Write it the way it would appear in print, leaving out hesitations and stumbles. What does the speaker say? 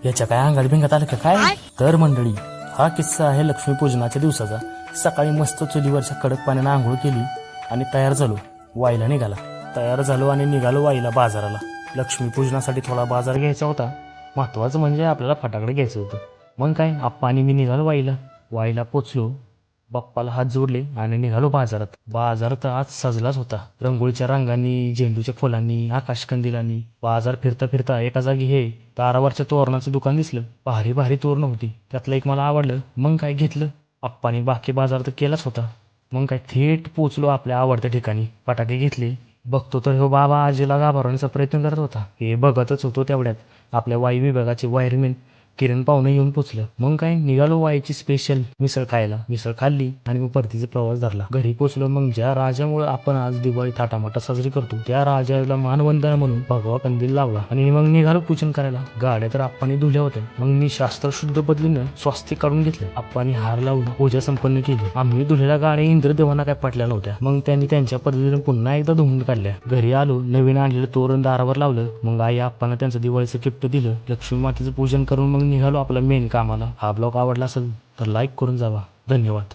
याच्या काय अंगात बिंगात आलं का काय? तर मंडळी, हा किस्सा आहे लक्ष्मीपूजनाच्या दिवसाचा. सकाळी मस्त चुलीवरच्या कडक पाण्याने आंघोळ केली आणि तयार झालो. वाईला निघाला. तयार झालो आणि निघालो वाईला बाजाराला. लक्ष्मीपूजनासाठी थोडा बाजार घ्यायचा होता. महत्वाचं म्हणजे आपल्याला फटाकडे घ्यायचं होतं. मग काय, आप्पा आणि मी निघालो वाईला. वाईला पोचलो, बाप्पाला हात जोडले आणि निघालो बाजारात. बाजार तर आज सजलाच होता. रंगोळीच्या रंगांनी, झेंडूच्या फुलांनी, आकाशकंदिलांनी. बाजार फिरता फिरता एका जागी हे तारावरच्या तोरणाचं दुकान दिसलं. भारी भारी तोरणं होती. त्यातलं एक मला आवडलं. मग काय घेतलं. आप्पानी बाकी बाजार तर केलाच होता. मग काय थेट पोचलो आपल्या आवडत्या ठिकाणी. फटाके घेतले. बघतो तर हो बाबा आजीला घाबरवण्याचा प्रयत्न करत होता. हे बघतच होतो तेवढ्यात आपल्या वाई विभागाचे वायरमॅन किरण पाहुणे येऊन पोचलं. मग काय निघालो वाईची स्पेशल मिसळ खायला. मिसळ खाल्ली आणि मग परतीचा प्रवास धरला. घरी पोचलो. मग ज्या राजामुळे आपण आज दिवाळी थाटामाटा साजरी करतो त्या राजाला मानवंदना म्हणून भगवा कंदील लावला आणि मग निघालो पूजन करायला. गाड्या तर आप्पानी धुल्या होत्या. मग मी शास्त्रशुद्ध पद्धतीनं स्वास्तिक काढून घेतलं. आप्पानी हार लावून पूजा संपन्न केली. आम्ही धुलेल्या गाड्या इंद्रदेवांना काय पटल्या नव्हत्या. मग त्यांनी त्यांच्या पद्धतीने पुन्हा एकदा धुवून काढल्या. घरी आलो, नवीन आणलेलं तोरण दारावर लावलं. मग आई आप्पांना त्यांचं दिवाळीचं गिफ्ट दिलं. लक्ष्मी मातेचं पूजन करून मग निघालो आपला मेन कामाला. हा ब्लॉग आवडला असेल तर लाईक करून जावा. धन्यवाद.